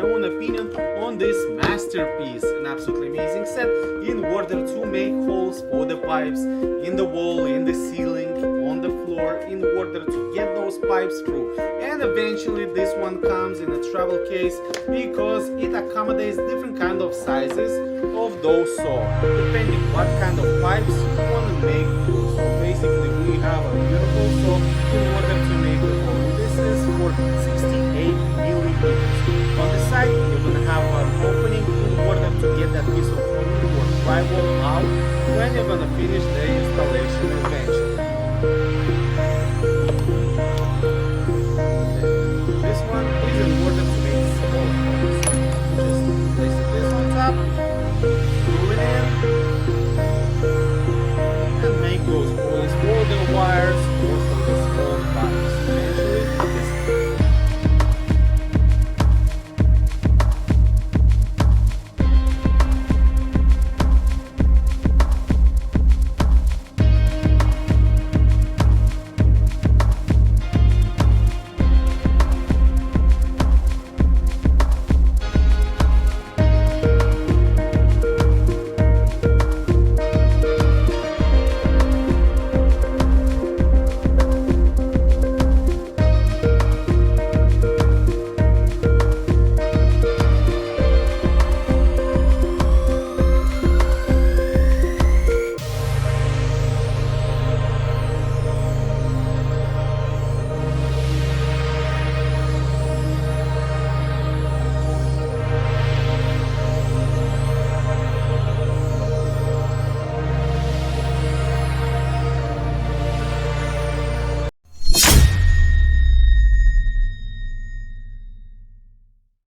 my own opinion on this masterpiece. An absolutely amazing set in order to make holes for the pipes in the wall, in the ceiling, on the floor, in order to get those pipes through. And eventually this one comes in a travel case because it accommodates different kind of sizes of those saw, depending what kind of pipes you want to make through. So basically we have a beautiful saw in order to make the hole. This is for 68 millimeters. On the side you're going to have an opening in order to get that piece of wood or drywall out. When you're going to finish, there